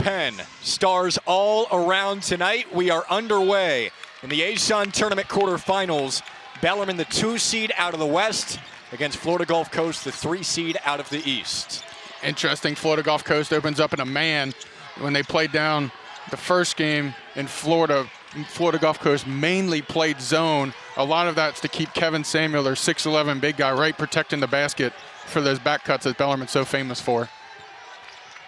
Penn. Stars all around tonight. We are underway in the ASUN tournament quarterfinals. Bellarmine, the 2 seed out of the West, against Florida Gulf Coast, the 3 seed out of the East. Interesting. Florida Gulf Coast opens up in a man. When they played down the first game in Florida Gulf Coast mainly played zone. A lot of that's to keep Kevin Samuel, their 6'11" big guy, right protecting the basket for those back cuts that Bellarmine's so famous for.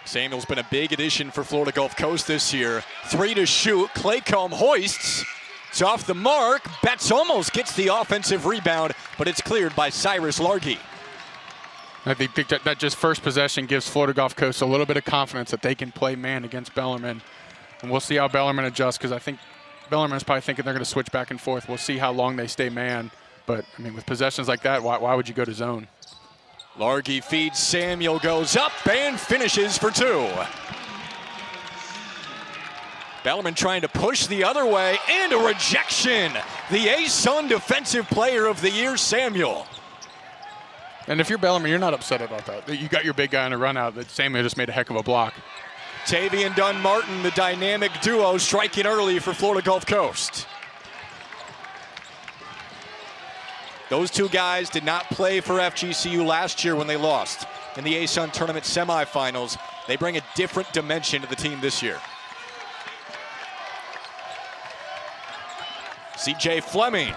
Samuel's been a big addition for Florida Gulf Coast this year. 3 to shoot. Claycomb hoists. It's off the mark. Betts almost gets the offensive rebound, but it's cleared by Cyrus Largy. I think that just first possession gives Florida Gulf Coast a little bit of confidence that they can play man against Bellarmine. And we'll see how Bellarmine adjusts, because I think Bellarmine's probably thinking they're going to switch back and forth. We'll see how long they stay man. But, I mean, with possessions like that, why would you go to zone? Largy feeds Samuel, goes up and finishes for 2. Bellarmine trying to push the other way, and a rejection. The ASUN Defensive Player of the Year, Samuel. And if you're Bellarmine, you're not upset about that. You got your big guy on a run out, that Samuel just made a heck of a block. Tavian Dunn-Martin, the dynamic duo, striking early for Florida Gulf Coast. Those 2 guys did not play for FGCU last year when they lost in the ASUN tournament semifinals. They bring a different dimension to the team this year. CJ Fleming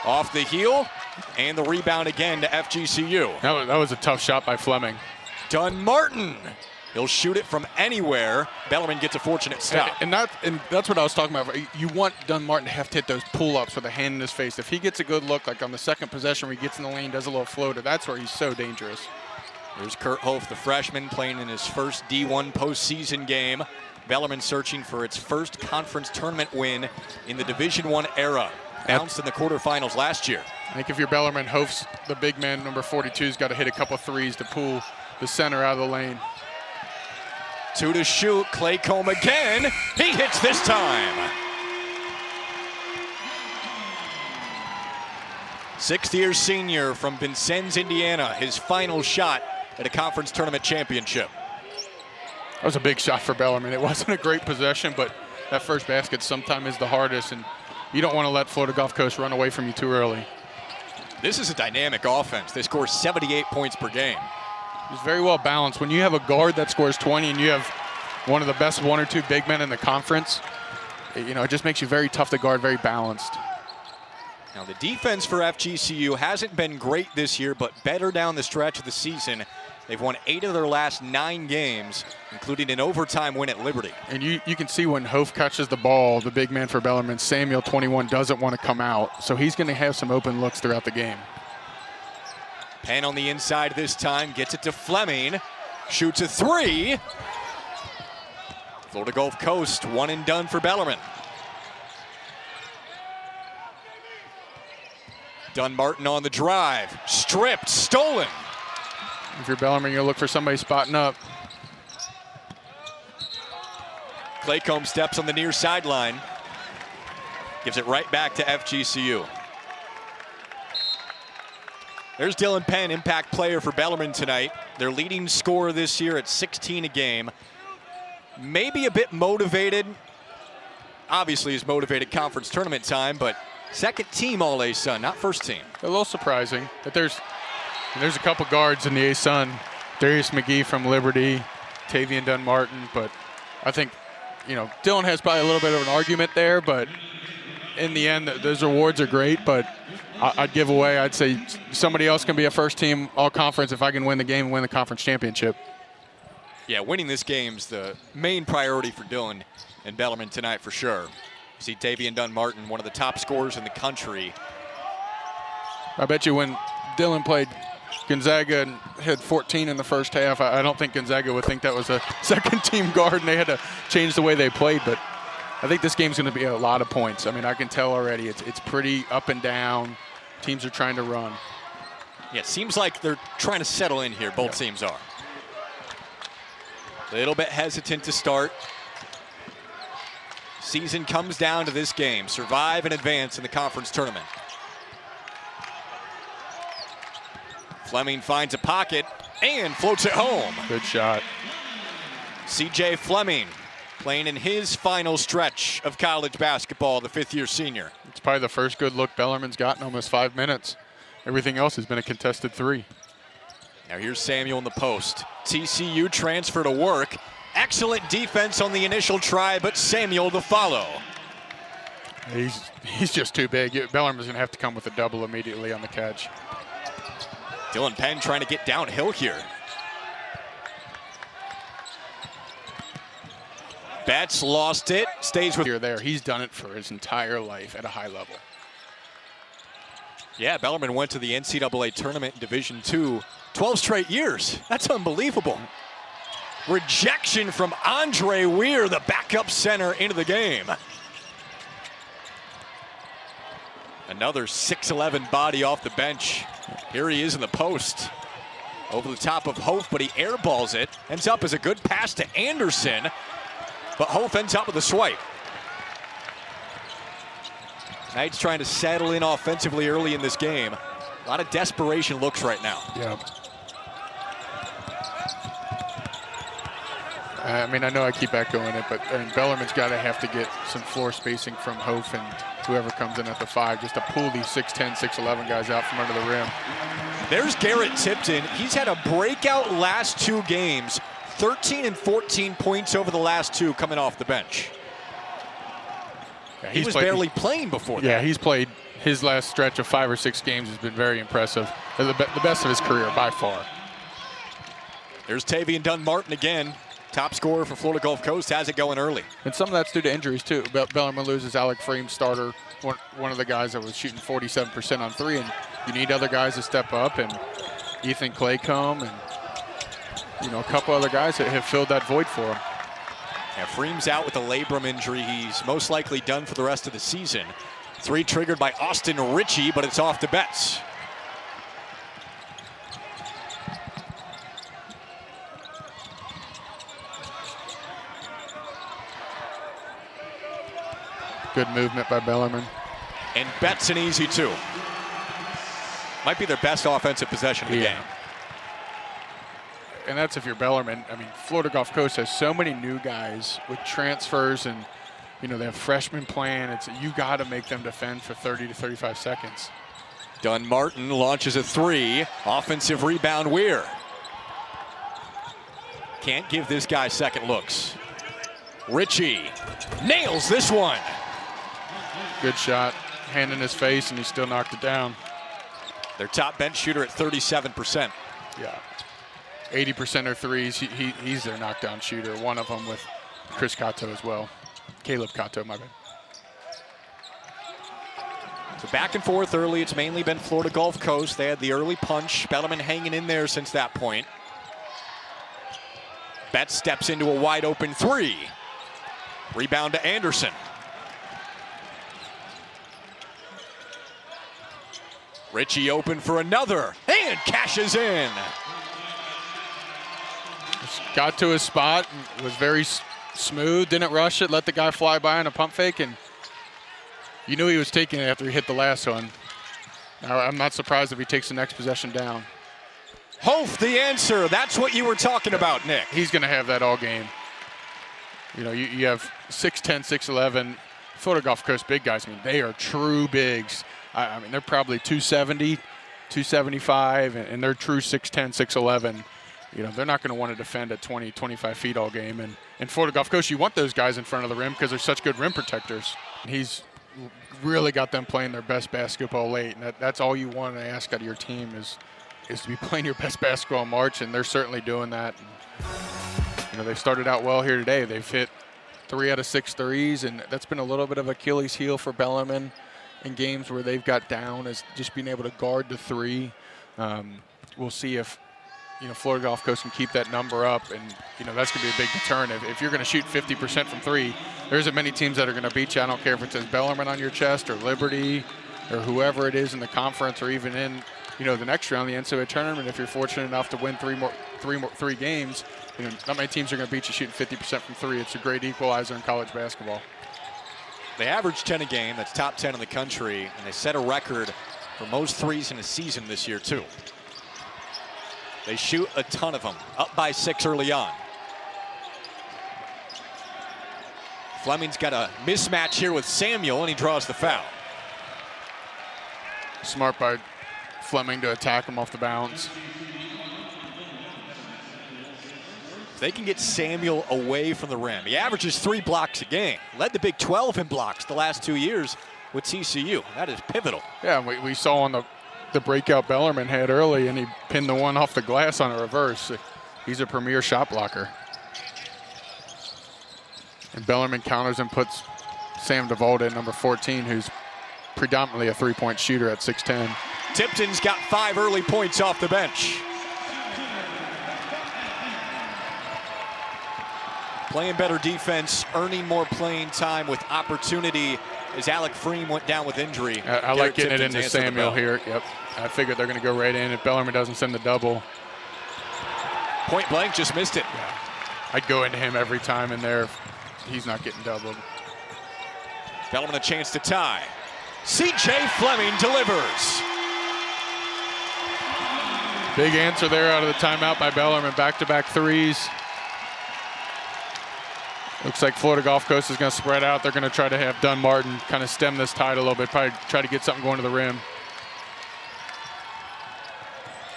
off the heel, and the rebound again to FGCU. That was a tough shot by Fleming. Dunn-Martin. He'll shoot it from anywhere. Bellarmine gets a fortunate stop. And that's what I was talking about. You want Dunn-Martin to have to hit those pull-ups with a hand in his face. If he gets a good look, like on the second possession where he gets in the lane, does a little floater, that's where he's so dangerous. There's Kurt Hof, the freshman, playing in his first D1 postseason game. Bellarmine searching for its first conference tournament win in the Division I era. Bounced in the quarterfinals last year. I think if you're Bellarmine, Hof's the big man, number 42's got to hit a couple threes to pull the center out of the lane. 2 to shoot. Claycomb again. He hits this time. 6th-year senior from Vincennes, Indiana. His final shot at a conference tournament championship. That was a big shot for Bellarmine. It wasn't a great possession, but that first basket sometimes is the hardest, and you don't want to let Florida Gulf Coast run away from you too early. This is a dynamic offense. They score 78 points per game. It's very well balanced. When you have a guard that scores 20 and you have one of the best 1 or 2 big men in the conference, it just makes you very tough to guard, very balanced. Now, the defense for FGCU hasn't been great this year, but better down the stretch of the season. They've won 8 of their last 9 games, including an overtime win at Liberty. And you can see when Hof catches the ball, the big man for Bellarmine, Samuel, 21, doesn't want to come out. So he's going to have some open looks throughout the game. Penn on the inside this time, gets it to Fleming, shoots a 3. Florida Gulf Coast, 1 and done for Bellarmine. Dunn-Martin on the drive, stripped, stolen. If you're Bellarmine, you'll look for somebody spotting up. Claycomb steps on the near sideline, gives it right back to FGCU. There's Dylan Penn, impact player for Bellarmine tonight. Their leading scorer this year at 16 a game. Maybe a bit motivated. Obviously is motivated conference tournament time, but second team all ASUN, not first team. A little surprising that there's a couple guards in the ASUN. Darius McGee from Liberty, Tavian Dunn-Martin, but I think, Dylan has probably a little bit of an argument there, but in the end, those awards are great, but I'd say somebody else can be a first team all conference if I can win the game and win the conference championship. Yeah, winning this game's the main priority for Dylan and Bellarmine tonight for sure. You see Tavian Dunn-Martin, one of the top scorers in the country. I bet you when Dylan played Gonzaga and had 14 in the first half, I don't think Gonzaga would think that was a second team guard and they had to change the way they played, but I think this game's going to be a lot of points. I mean, I can tell already it's pretty up and down. Teams are trying to run. Yeah, it seems like they're trying to settle in here. Both teams are. A little bit hesitant to start. Season comes down to this game. Survive and advance in the conference tournament. Fleming finds a pocket and floats it home. Good shot. C.J. Fleming playing in his final stretch of college basketball, the fifth-year senior. It's probably the first good look Bellarmine's gotten, almost 5 minutes. Everything else has been a contested three. Now here's Samuel in the post. TCU transfer to work. Excellent defense on the initial try, but Samuel to follow. He's just too big. Bellarmine's going to have to come with a double immediately on the catch. Dylan Penn trying to get downhill here. Betts lost it, stays with. Here, there. He's done it for his entire life at a high level. Yeah, Bellarmine went to the NCAA tournament in Division II 12 straight years. That's unbelievable. Rejection from Andre Weir, the backup center, into the game. Another 6'11" body off the bench. Here he is in the post. Over the top of Hof, but he airballs it. Ends up as a good pass to Anderson. But Hof ends up with a swipe. Knights trying to settle in offensively early in this game. A lot of desperation looks right now. Yeah. I mean, I know I keep echoing it, but Bellarmine's got to have to get some floor spacing from Hof and whoever comes in at the 5 just to pull these 6'10", 6'11" guys out from under the rim. There's Garrett Tipton. He's had a breakout last 2 games. 13 and 14 points over the last 2 coming off the bench. Yeah, he was barely playing before that. Yeah, he's played his last stretch of 5 or 6 games has been very impressive. The best of his career by far. There's Tavian Dunn-Martin again. Top scorer for Florida Gulf Coast, has it going early. And some of that's due to injuries too. Bellarmine loses Alec Freem, starter, one of the guys that was shooting 47% on 3, and you need other guys to step up, and Ethan Claycomb and a couple other guys that have filled that void for him. Yeah, Freem's out with a labrum injury. He's most likely done for the rest of the season. 3 triggered by Austin Ritchie, but it's off to Betts. Good movement by Bellarmine. And Betts an easy 2. Might be their best offensive possession of the game. And that's if you're Bellarmine. I mean, Florida Gulf Coast has so many new guys with transfers, and they have freshmen playing. You got to make them defend for 30 to 35 seconds. Dunn-Martin launches a 3. Offensive rebound, Weir. Can't give this guy second looks. Ritchie nails this one. Good shot. Hand in his face, and he still knocked it down. Their top bench shooter at 37%. Yeah. 80% are threes. He's their knockdown shooter. One of them with Chris Cato as well. Caleb Cato, my bad. So back and forth early. It's mainly been Florida Gulf Coast. They had the early punch. Bellarmine hanging in there since that point. Betts steps into a wide open 3. Rebound to Anderson. Ritchie open for another and cashes in. Got to his spot, was very smooth, didn't rush it, let the guy fly by on a pump fake, and you knew he was taking it after he hit the last one. Now, I'm not surprised if he takes the next possession down. Hof, the answer. That's what you were talking about, Nick. He's going to have that all game. You have 6'10", 6'11", Florida Gulf Coast big guys. I mean, they are true bigs. I mean, they're probably 270, 275, and they're true 6'10", 6'11". They're not going to want to defend at 20, 25 feet all game. And in Florida Gulf Coast, you want those guys in front of the rim because they're such good rim protectors. He's really got them playing their best basketball late, and that's all you want to ask out of your team is to be playing your best basketball in March, and they're certainly doing that. And, they've started out well here today. They've hit 3 out of 6 threes, and that's been a little bit of Achilles heel for Bellarmine in games where they've got down, is just being able to guard the 3. We'll see if Florida Gulf Coast can keep that number up, and that's going to be a big deterrent. If you're going to shoot 50% from 3, there isn't many teams that are going to beat you. I don't care if it says Bellarmine on your chest or Liberty or whoever it is in the conference or even in the next round, the NCAA tournament. If you're fortunate enough to win 3 games, not many teams are going to beat you shooting 50% from 3. It's a great equalizer in college basketball. They average 10 a game. That's top 10 in the country, and they set a record for most threes in a season this year too. They shoot a ton of them, up by 6 early on. Fleming's got a mismatch here with Samuel, and he draws the foul. Smart by Fleming to attack him off the bounce. If they can get Samuel away from the rim. He averages 3 blocks a game. Led the Big 12 in blocks the last 2 years with TCU. That is pivotal. Yeah, we saw on the breakout Bellarmine had early, and he pinned the one off the glass on a reverse. He's a premier shot blocker. And Bellarmine counters and puts Sam DeVolta at number 14, who's predominantly a three-point shooter at 6'10". Tipton's got 5 early points off the bench. Playing better defense, earning more playing time with opportunity as Alec Freem went down with injury. I like getting Tipton's it into Samuel here. Yep. I figured they're going to go right in if Bellarmine doesn't send the double. Point blank, just missed it. Yeah. I'd go into him every time in there if he's not getting doubled. Bellarmine a chance to tie. C.J. Fleming delivers. Big answer there out of the timeout by Bellarmine. Back-to-back threes. Looks like Florida Gulf Coast is going to spread out. They're going to try to have Dunn Martin kind of stem this tide a little bit, probably try to get something going to the rim.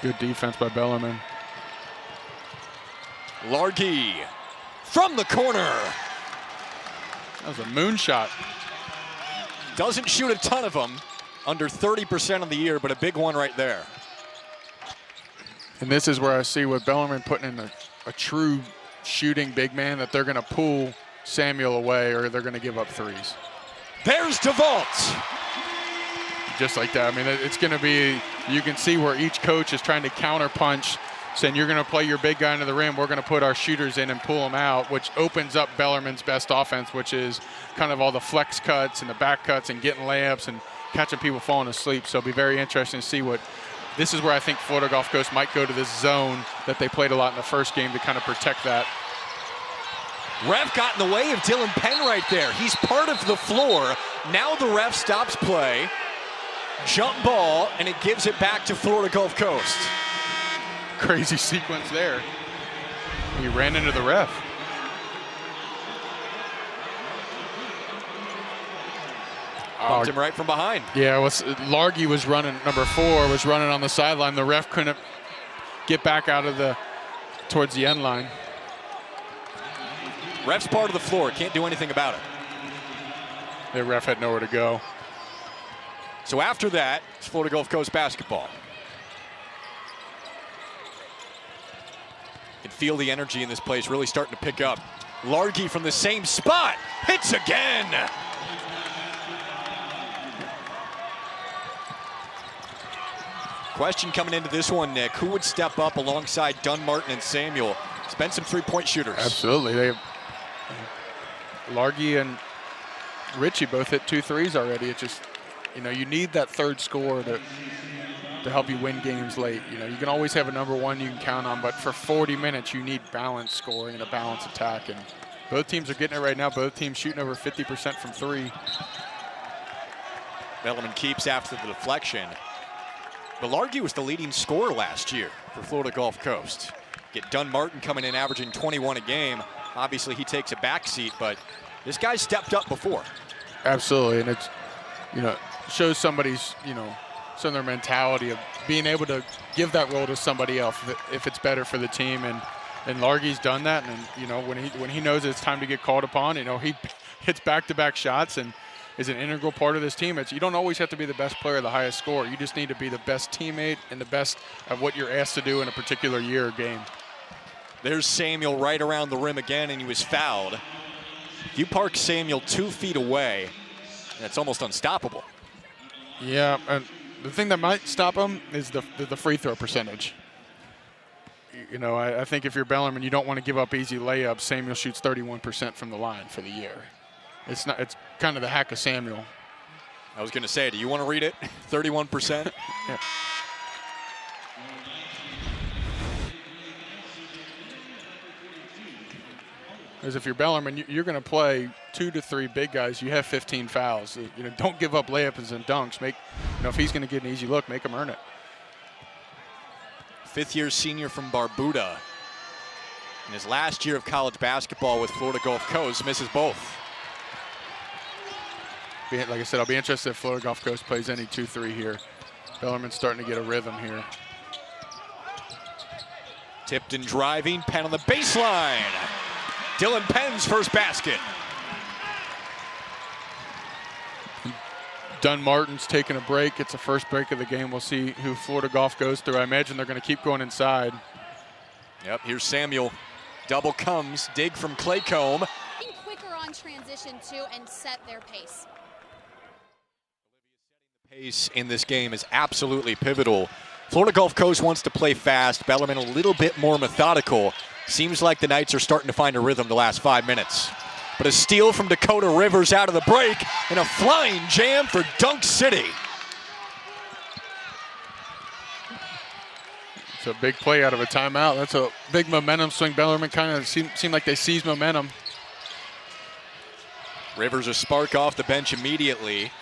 Good defense by Bellarmine. Largy from the corner. That was a moonshot. Doesn't shoot a ton of them, under 30% of the year, but a big one right there. And this is where I see what Bellarmine putting in a true shooting big man, that they're going to pull Samuel away or they're going to give up threes. There's DeVault. Just like that. I mean, it's going to be, you can see where each coach is trying to counter punch, saying you're going to play your big guy into the rim, we're going to put our shooters in and pull them out, which opens up Bellarmine's best offense, which is kind of all the flex cuts and the back cuts and getting layups and catching people falling asleep. So it'll be very interesting to see what, this is where I think Florida Gulf Coast might go to this zone that they played a lot in the first game to kind of protect that. Ref got in the way of Dylan Penn right there. He's part of the floor. Now the ref stops play. Jump ball, and it gives it back to Florida Gulf Coast. Crazy sequence there. He ran into the ref. Bumped him right from behind. Yeah, Largy was running, number 4 was running on the sideline. The ref couldn't get back out of towards the end line. Ref's part of the floor, can't do anything about it. The ref had nowhere to go. So after that, it's Florida Gulf Coast basketball. You can feel the energy in this place really starting to pick up. Largy from the same spot, hits again. Question coming into this one, Nick. Who would step up alongside Dunn Martin and Samuel? It's been some three-point shooters. Absolutely. Largy and Richie both hit 2 threes already. It's just, you need that third scorer to help you win games late. You can always have a number 1 you can count on, but for 40 minutes, you need balanced scoring and a balanced attack. And both teams are getting it right now. Both teams shooting over 50% from 3. Bellarmine keeps after the deflection. Bellargy was the leading scorer last year for Florida Gulf Coast. Get Dunn Martin coming in averaging 21 a game. Obviously, he takes a back seat, but this guy stepped up before. Absolutely, and it's, shows somebody's, some of their mentality of being able to give that role to somebody else if it's better for the team. And Largy's done that, and when he knows it's time to get called upon, he hits back-to-back shots and is an integral part of this team. You don't always have to be the best player or the highest scorer. You just need to be the best teammate and the best of what you're asked to do in a particular year or game. There's Samuel right around the rim again, and he was fouled. If you park Samuel 2 feet away, that's almost unstoppable. Yeah, and the thing that might stop him is the free throw percentage. I think if you're Bellarmine, you don't want to give up easy layups. Samuel shoots 31% from the line for the year. It's kind of the hack of Samuel. I was going to say, do you want to read it? 31%? Yeah. Because if you're Bellarmine, you're going to play 2 to 3 big guys. You have 15 fouls. Don't give up layups and dunks. If he's going to get an easy look, make him earn it. 5th-year senior from Barbuda. In his last year of college basketball with Florida Gulf Coast, misses both. like I said, I'll be interested if Florida Gulf Coast plays any 2-3 here. Bellarmine's starting to get a rhythm here. Tipped and driving, Penn on the baseline. Dylan Penn's first basket. Dunmartin's taking a break. It's the first break of the game. We'll see who Florida Gulf goes through. I imagine they're going to keep going inside. Yep, here's Samuel. Double comes, dig from Claycomb. Quicker on transition too and set their pace. Pace in this game is absolutely pivotal. Florida Gulf Coast wants to play fast. Bellarmine a little bit more methodical. Seems like the Knights are starting to find a rhythm the last 5 minutes. But a steal from Dakota Rivers out of the break and a flying jam for Dunk City. It's a big play out of a timeout. That's a big momentum swing. Bellarmine kind of seemed like they seized momentum. Rivers a spark off the bench immediately.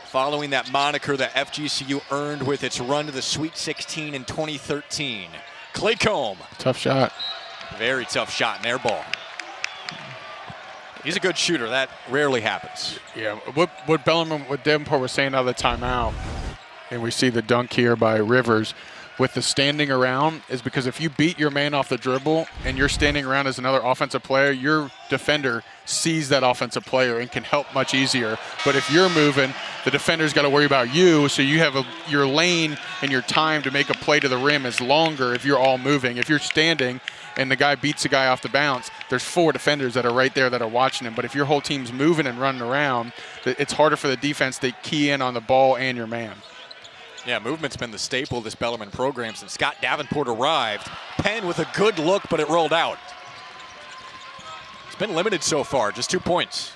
Following that moniker that FGCU earned with its run to the Sweet 16 in 2013. Claycomb. Tough shot. Very tough shot and air ball. He's a good shooter. That rarely happens. Yeah, what Davenport was saying out of the timeout, and we see the dunk here by Rivers, with the standing around, is because if you beat your man off the dribble and you're standing around as another offensive player, your defender sees that offensive player and can help much easier. But if you're moving, the defender's got to worry about you, so you have your lane and your time to make a play to the rim is longer if you're all moving. If you're standing and the guy beats the guy off the bounce, there's 4 defenders that are right there that are watching him. But if your whole team's moving and running around, it's harder for the defense to key in on the ball and your man. Yeah, movement's been the staple of this Bellarmine program since Scott Davenport arrived. Penn with a good look, but it rolled out. It's been limited so far, just 2 points.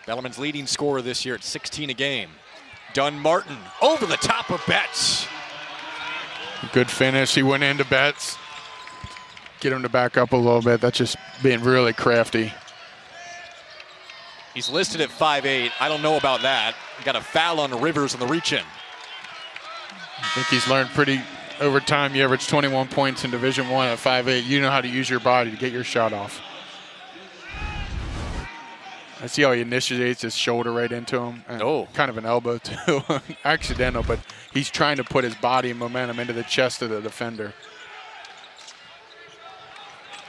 Bellarmine's leading scorer this year at 16 a game. Dunmartin over the top of Betts. Good finish. He went into Betts. Get him to back up a little bit. That's just being really crafty. He's listed at 5'8". I don't know about that. Got a foul on Rivers on the reach-in. I think he's learned over time. You average 21 points in Division I at 5'8". You know how to use your body to get your shot off. I see how he initiates his shoulder right into him. Kind of an elbow too. Accidental, but he's trying to put his body and momentum into the chest of the defender.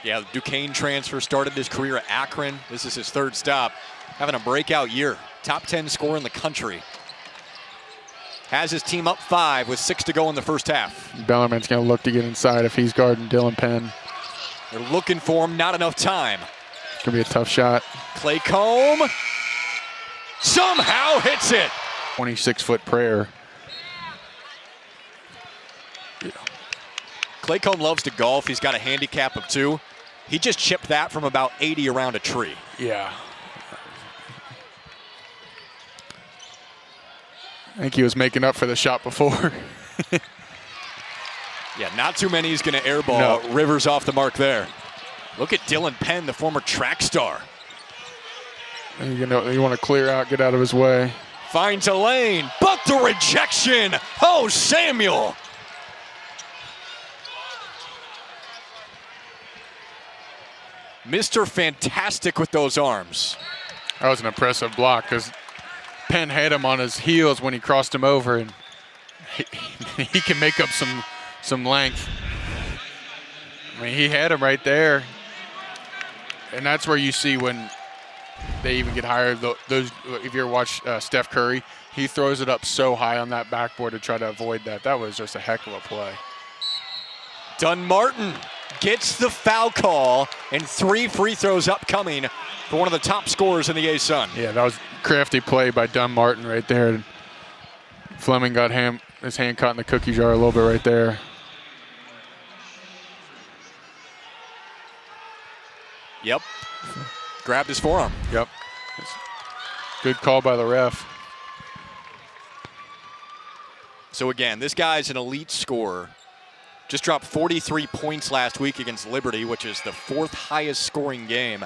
Yeah, the Duquesne transfer started his career at Akron. This is his 3rd stop. Having a breakout year. Top 10 scorer in the country. Has his team up 5 with 6 to go in the first half. Bellarmine's going to look to get inside if he's guarding Dylan Penn. They're looking for him, not enough time. It's going to be a tough shot. Claycomb somehow hits it. 26-foot prayer. Yeah. Claycomb loves to golf. He's got a handicap of 2. He just chipped that from about 80 around a tree. Yeah. I think he was making up for the shot before. Yeah, not too many he's going to airball. No. Rivers off the mark there. Look at Dylan Penn, the former track star. You want to clear out, get out of his way. Finds a lane, but the rejection. Oh, Samuel. Mr. Fantastic with those arms. That was an impressive block because Penn had him on his heels when he crossed him over, and he can make up some length. I mean, he had him right there. And that's where you see when they even get higher. Those, if you ever watch Steph Curry, he throws it up so high on that backboard to try to avoid that. That was just a heck of a play. Dunmartin gets the foul call, and 3 free throws upcoming for one of the top scorers in the A-Sun. Yeah, that was a crafty play by Dunmartin right there. Fleming got his hand caught in the cookie jar a little bit right there. Yep. Grabbed his forearm. Yep. Good call by the ref. So again, this guy's an elite scorer. Just dropped 43 points last week against Liberty, which is the 4th highest scoring game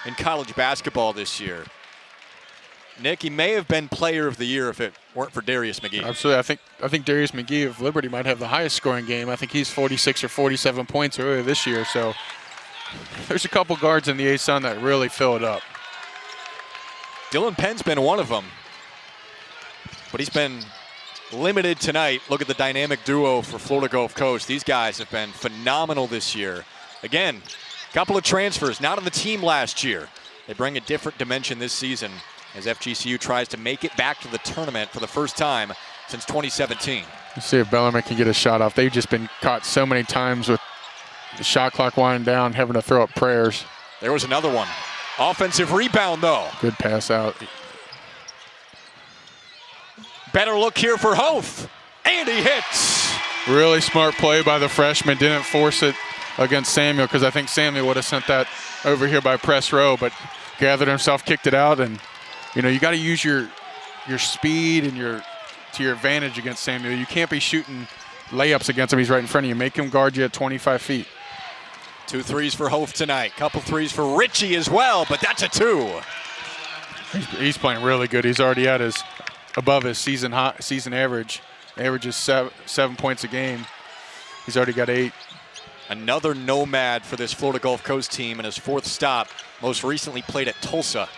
in college basketball this year. Nick, he may have been player of the year if it weren't for Darius McGee. Absolutely. I think Darius McGee of Liberty might have the highest scoring game. I think he's 46 or 47 points earlier this year. So there's a couple guards in the A-Sun that really fill it up. Dylan Penn's been one of them, but he's been limited tonight. Look at the dynamic duo for Florida Gulf Coast. These guys have been phenomenal this year. Again, a couple of transfers, not on the team last year. They bring a different dimension this season as FGCU tries to make it back to the tournament for the first time since 2017. Let's see if Bellarmine can get a shot off. They've just been caught so many times with the shot clock winding down, having to throw up prayers. There was another one. Offensive rebound, though. Good pass out. Better look here for Hof. And he hits. Really smart play by the freshman. Didn't force it against Samuel, because I think Samuel would have sent that over here by press row, but gathered himself, kicked it out. And, you know, you got to use your speed and to your advantage against Samuel. You can't be shooting layups against him. He's right in front of you. Make him guard you at 25 feet. 2 threes for Hof tonight. Couple threes for Ritchie as well, but that's a 2. He's playing really good. He's already at above his season average. Averages 7 points a game. He's already got 8. Another nomad for this Florida Gulf Coast team in his 4th stop. Most recently played at Tulsa.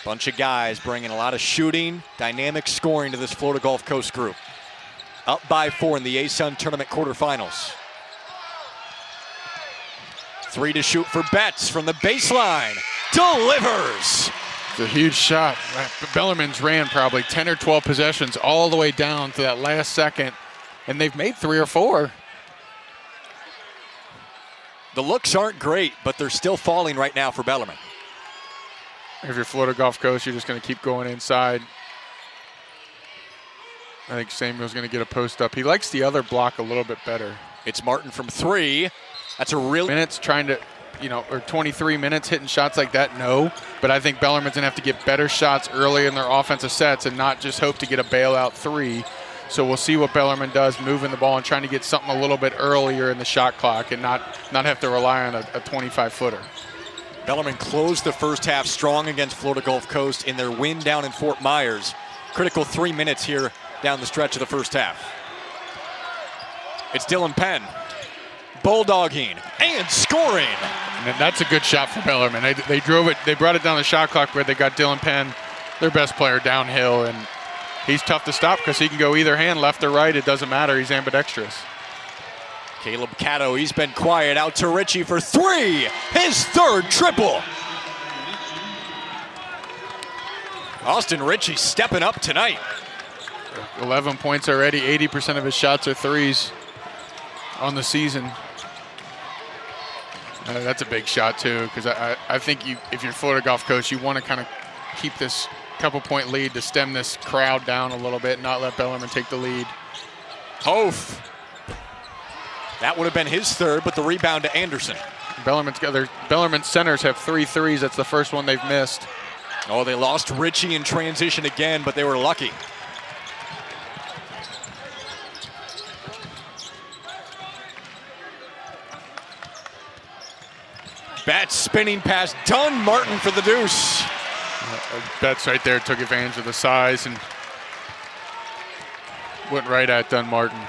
Bunch of guys bringing a lot of shooting, dynamic scoring to this Florida Gulf Coast group. Up by 4 in the ASUN tournament quarterfinals. 3 to shoot for Betts from the baseline. Delivers. It's a huge shot. Bellarmine's ran probably 10 or 12 possessions all the way down to that last second, and they've made 3 or 4. The looks aren't great, but they're still falling right now for Bellarmine. If you're Florida Gulf Coast, you're just going to keep going inside. I think Samuel's going to get a post up. He likes the other block a little bit better. It's Martin from 3. That's a real minutes trying to, or 23 minutes hitting shots like that, no. But I think Bellarmine's going to have to get better shots early in their offensive sets and not just hope to get a bailout 3. So we'll see what Bellarmine does, moving the ball and trying to get something a little bit earlier in the shot clock and not have to rely on a 25-footer. Bellarmine closed the first half strong against Florida Gulf Coast in their win down in Fort Myers. Critical 3 minutes here down the stretch of the first half. It's Dylan Penn, bulldogging and scoring. And that's a good shot for Bellarmine. They drove it, they brought it down the shot clock where they got Dylan Penn, their best player, downhill, and he's tough to stop because he can go either hand, left or right. It doesn't matter. He's ambidextrous. Caleb Cato, he's been quiet, out to Ritchie for 3, his 3rd triple. Austin Ritchie stepping up tonight. 11 points already, 80% of his shots are 3s on the season. That's a big shot too, because I think if you're Florida Gulf Coast, you want to kind of keep this couple-point lead to stem this crowd down a little bit, not let Bellarmine take the lead. Hof. That would have been his 3rd, but the rebound to Anderson. Bellarmine centers have 3 threes. That's the first one they've missed. Oh, they lost Ritchie in transition again, but they were lucky. Betts spinning past Dunn Martin for the deuce. Betts right there took advantage of the size and went right at Dunn Martin.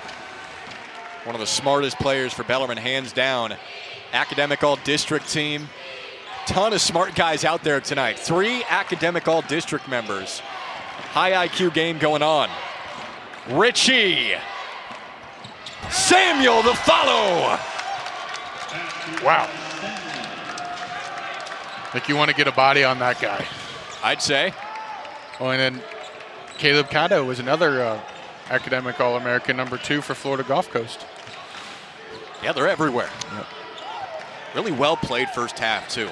One of the smartest players for Bellarmine, hands down. Academic All-District team. Ton of smart guys out there tonight. 3 academic All-District members. High IQ game going on. Ritchie. Samuel the follow. Wow. Like you want to get a body on that guy. I'd say. Oh, and then Caleb Cato was another academic All-American, number 2 for Florida Gulf Coast. Yeah, they're everywhere. Yep. Really well played first half, too.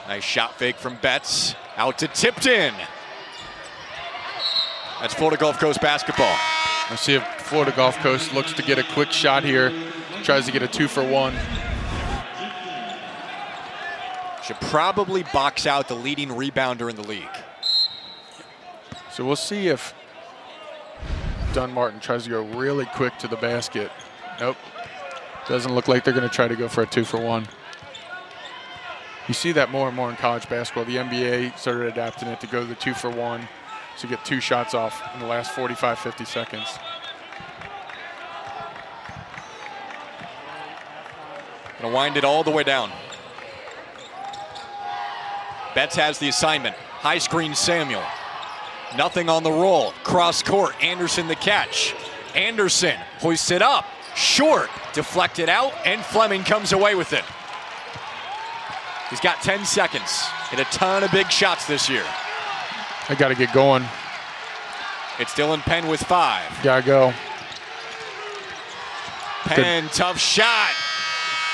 Nice shot fake from Betts. Out to Tipton. That's Florida Gulf Coast basketball. Let's see if Florida Gulf Coast looks to get a quick shot here. Tries to get a 2-for-1. Should probably box out the leading rebounder in the league. So we'll see if Dunn Martin tries to go really quick to the basket. Nope. Doesn't look like they're going to try to go for a 2-for-1. You see that more and more in college basketball. The NBA started adapting it to go to the 2-for-1. So get 2 shots off in the last 45, 50 seconds. Gonna wind it all the way down. Betts has the assignment. High screen Samuel. Nothing on the roll. Cross court. Anderson the catch. Anderson hoists it up. Short. Deflected out, and Fleming comes away with it. He's got 10 seconds. Hit a ton of big shots this year. I got to get going. It's Dylan Penn with 5. Got to go. Penn, tough shot.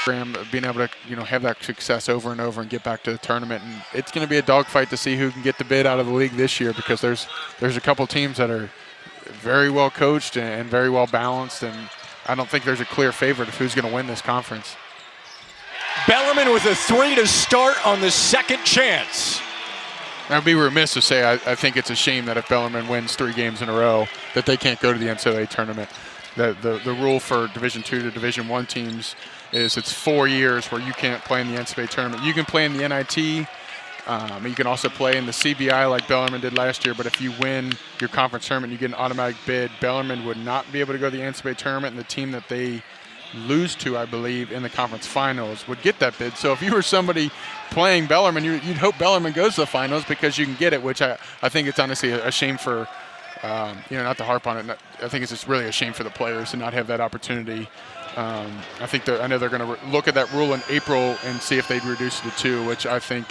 Being able to, have that success over and over and get back to the tournament, and it's going to be a dogfight to see who can get the bid out of the league this year, because there's a couple teams that are very well coached and very well balanced, and I don't think there's a clear favorite of who's going to win this conference. Bellarmine with a 3 to start on the second chance. I'd be remiss to say I think it's a shame that if Bellarmine wins 3 games in a row, that they can't go to the NCAA tournament. The rule for Division II to Division I teams is it's 4 years where you can't play in the NCAA tournament. You can play in the NIT. You can also play in the CBI like Bellarmine did last year, but if you win your conference tournament, you get an automatic bid. Bellarmine would not be able to go to the NCAA tournament, and the team that they lose to, I believe, in the conference finals would get that bid. So if you were somebody playing Bellarmine, you'd hope Bellarmine goes to the finals because you can get it, which I think it's honestly a shame for, not to harp on it. I think it's just really a shame for the players to not have that opportunity. I know they're going to look at that rule in April and see if they'd reduce it to 2, which I think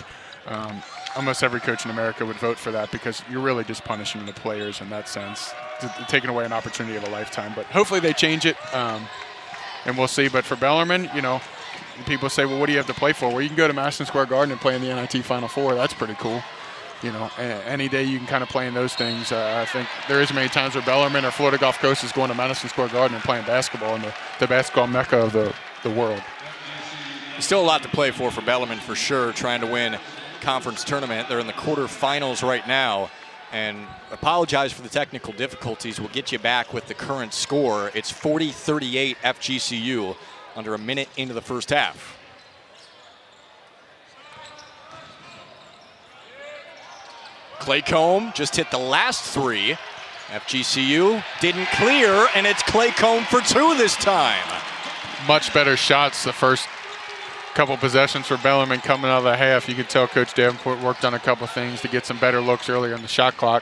almost every coach in America would vote for that, because you're really just punishing the players in that sense, taking away an opportunity of a lifetime. But hopefully they change it, and we'll see. But for Bellarmine, people say, well, what do you have to play for? Well, you can go to Madison Square Garden and play in the NIT Final Four. That's pretty cool. Any day you can kind of play in those things. I think there isn't many times where Bellarmine or Florida Gulf Coast is going to Madison Square Garden and playing basketball in the basketball mecca of the world. Still a lot to play for Bellarmine for sure, trying to win conference tournament. They're in the quarterfinals right now, and apologize for the technical difficulties. We'll get you back with the current score. It's 40-38 FGCU under a minute into the first half. Claycomb just hit the last 3. FGCU didn't clear, and it's Claycomb for 2 this time. Much better shots the first couple possessions for Bellarmine coming out of the half. You could tell Coach Davenport worked on a couple things to get some better looks earlier in the shot clock.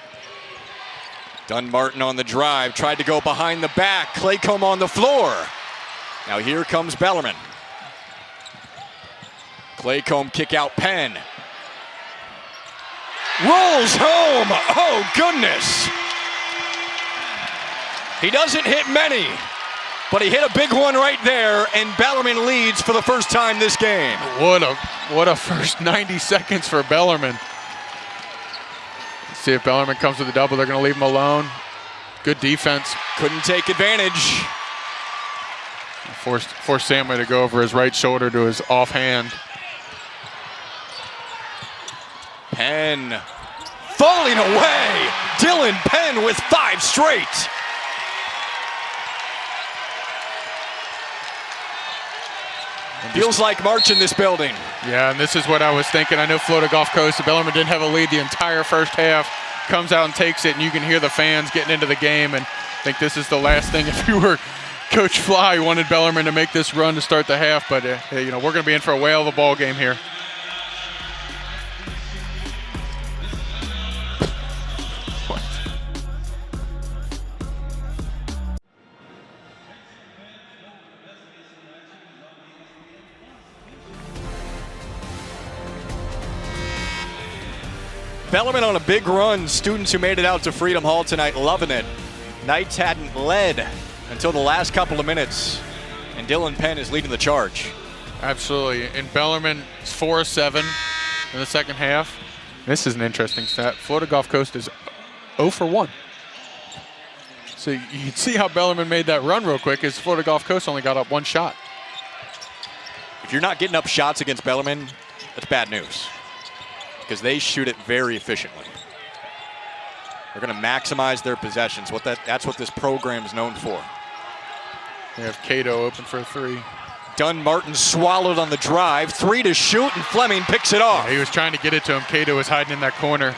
Dunmartin on the drive, tried to go behind the back. Claycomb on the floor. Now here comes Bellarmine. Claycomb kick out Penn. Rolls home. Oh, goodness. He doesn't hit many, but he hit a big one right there, and Bellarmine leads for the first time this game. What a first 90 seconds for Bellarmine. Let's see if Bellarmine comes with a double. They're going to leave him alone. Good defense. Couldn't take advantage. Forced Samuel to go over his right shoulder to his offhand. Penn falling away. Dylan Penn with 5 straight. Feels like March in this building. Yeah, and this is what I was thinking. I know Florida Gulf Coast, Bellarmine didn't have a lead the entire first half. Comes out and takes it, and you can hear the fans getting into the game. And I think this is the last thing. If you were Coach Fly, you wanted Bellarmine to make this run to start the half. But, we're going to be in for a whale of a ball game here. Bellarmine on a big run. Students who made it out to Freedom Hall tonight loving it. Knights hadn't led until the last couple of minutes, and Dylan Penn is leading the charge. Absolutely. And Bellarmine is 4 of 7 in the second half. This is an interesting stat. Florida Gulf Coast is 0 for 1. So you can see how Bellarmine made that run real quick, as Florida Gulf Coast only got up 1 shot. If you're not getting up shots against Bellarmine, that's bad news, because they shoot it very efficiently. They're going to maximize their possessions. That's what this program is known for. They have Cato open for a 3. Dunmartin swallowed on the drive. 3 to shoot, and Fleming picks it off. Yeah, he was trying to get it to him. Cato was hiding in that corner.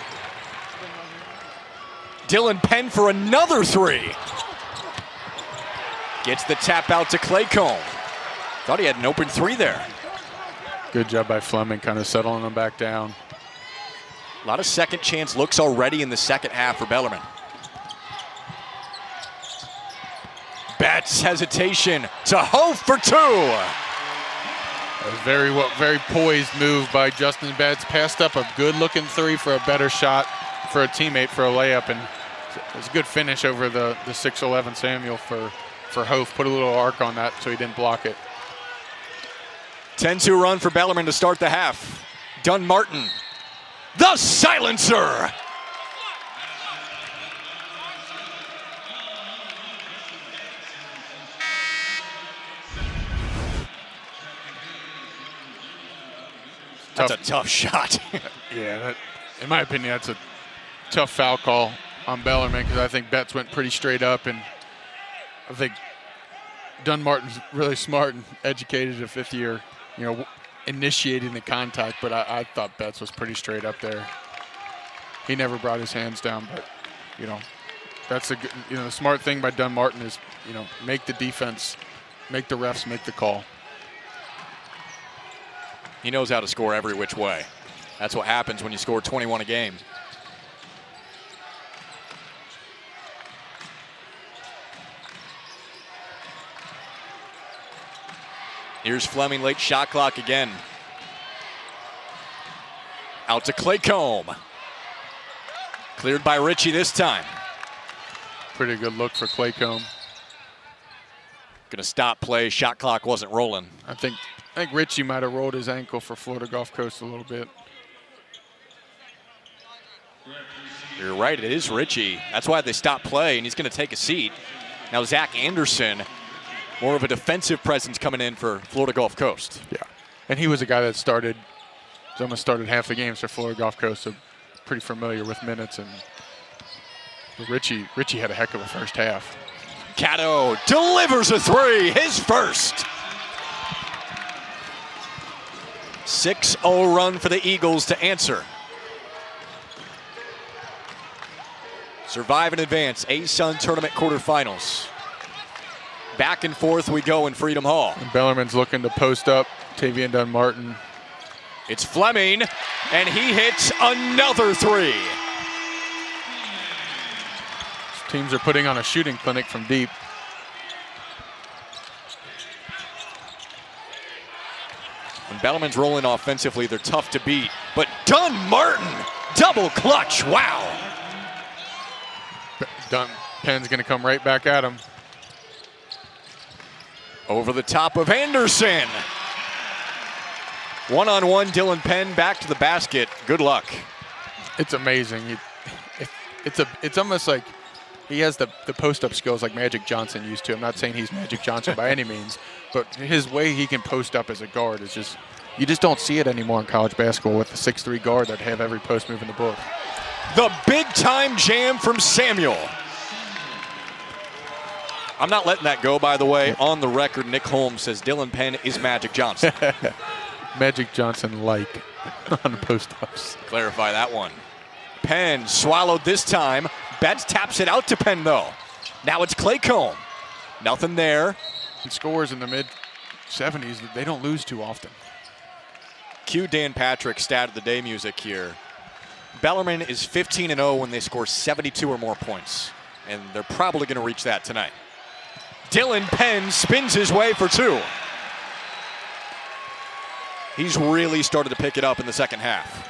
Dylan Penn for another 3. Gets the tap out to Claycomb. Thought he had an open three there. Good job by Fleming, kind of settling him back down. A lot of second chance looks already in the second half for Bellarmine. Betts hesitation to Hope for two. That was very poised move by Justin Betts. Passed up a good-looking three for a better shot for a teammate for a layup, and it was a good finish over the 6'11" Samuel for Hope. Put a little arc on that so he didn't block it. 10-2 run for Bellarmine to start the half. Dunn-Martin, the silencer. That's a tough shot. Yeah, in my opinion, that's a tough foul call on Bellarmine because I think Betts went pretty straight up, and I think Dunn-Martin's really smart and educated, a fifth year, initiating the contact, but I thought Betts was pretty straight up there. He never brought his hands down, but, that's a good, the smart thing by Dunn-Martin is, make the defense, make the refs make the call. He knows how to score every which way. That's what happens when you score 21 a game. Here's Fleming, late shot clock again. Out to Claycomb. Cleared by Ritchie this time. Pretty good look for Claycomb. Gonna stop play, shot clock wasn't rolling. I think Ritchie might have rolled his ankle for Florida Gulf Coast a little bit. You're right, it is Ritchie. That's why they stopped play, and he's gonna take a seat. Now Zach Anderson, more of a defensive presence coming in for Florida Gulf Coast. Yeah, and he was a guy that he's almost started half the games for Florida Gulf Coast, so pretty familiar with minutes. And Ritchie had a heck of a first half. Cato delivers a three, his first. 6-0 run for the Eagles to answer. Survive and advance, ASUN tournament quarterfinals. Back and forth we go in Freedom Hall. And Bellarmine's looking to post up Tavian Dunn-Martin. It's Fleming, and he hits another three. Teams are putting on a shooting clinic from deep. When Bellarmine's rolling offensively, they're tough to beat. But Dunn-Martin, double clutch, wow. Penn's gonna come right back at him. Over the top of Anderson. One-on-one, Dylan Penn back to the basket. Good luck. It's amazing. It's almost like he has the post-up skills like Magic Johnson used to. I'm not saying he's Magic Johnson by any means, but his way he can post up as a guard is just, you just don't see it anymore in college basketball with a 6'3" guard that have every post move in the book. The big-time jam from Samuel. I'm not letting that go, by the way. On the record, Nick Holmes says Dylan Penn is Magic Johnson. Magic Johnson-like on post-ups. Clarify that one. Penn swallowed this time. Betts taps it out to Penn, though. Now it's Claycomb. Nothing there. And scores in the mid-70s, they don't lose too often. Cue Dan Patrick stat of the day music here. Bellarmine is 15-0 when they score 72 or more points. And they're probably going to reach that tonight. Dylan Penn spins his way for two. He's really started to pick it up in the second half.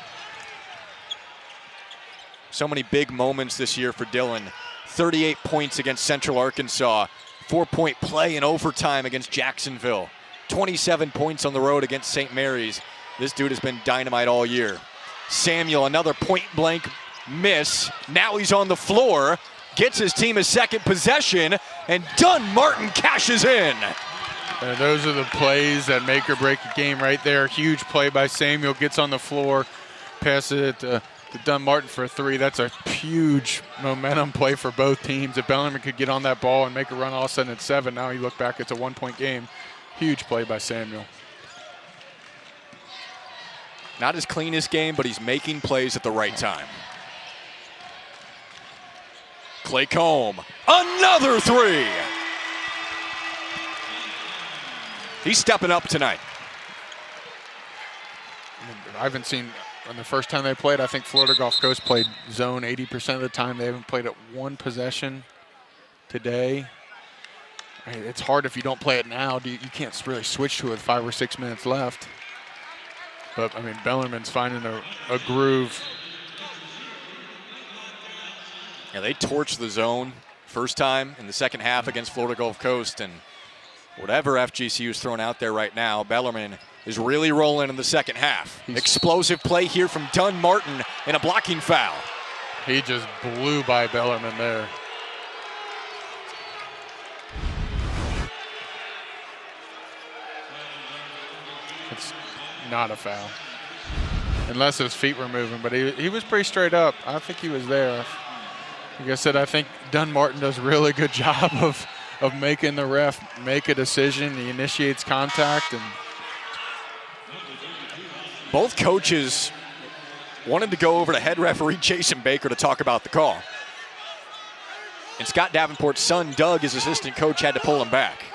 So many big moments this year for Dylan. 38 points against Central Arkansas. 4-point play in overtime against Jacksonville. 27 points on the road against St. Mary's. This dude has been dynamite all year. Samuel, another point-blank miss. Now he's on the floor. Gets his team a second possession, and Dunn-Martin cashes in. And those are the plays that make or break a game right there. Huge play by Samuel, gets on the floor, passes it to Dunn-Martin for a three. That's a huge momentum play for both teams. If Bellarmine could get on that ball and make a run all of a sudden at 7, now you look back, it's a 1-point game. Huge play by Samuel. Not his cleanest game, but he's making plays at the right time. Claycomb, another three. He's stepping up tonight. I haven't seen, on the first time they played, I think Florida Gulf Coast played zone 80% of the time. They haven't played it one possession today. I mean, it's hard if you don't play it now. You can't really switch to it with 5 or 6 minutes left. But, I mean, Bellarmine's finding a groove. Yeah, they torched the zone first time in the second half against Florida Gulf Coast, and whatever FGCU is throwing out there right now, Bellarmine is really rolling in the second half. Explosive play here from Dunn Martin and a blocking foul. He just blew by Bellarmine there. It's not a foul. Unless his feet were moving, but he was pretty straight up. I think he was there. Like I said, I think Dunn Martin does a really good job of making the ref make a decision. He initiates contact. And both coaches wanted to go over to head referee Jason Baker to talk about the call. And Scott Davenport's son, Doug, his assistant coach, had to pull him back.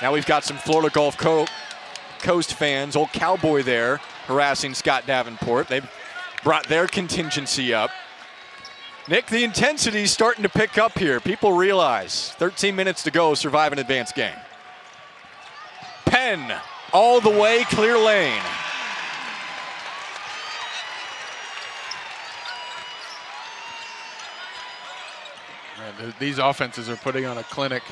Now we've got some Florida Gulf Coast fans, old Cowboy there, harassing Scott Davenport. They've brought their contingency up. Nick, the intensity's starting to pick up here. People realize 13 minutes to go, survive an advanced game. Penn, all the way, clear lane. Man, these offenses are putting on a clinic.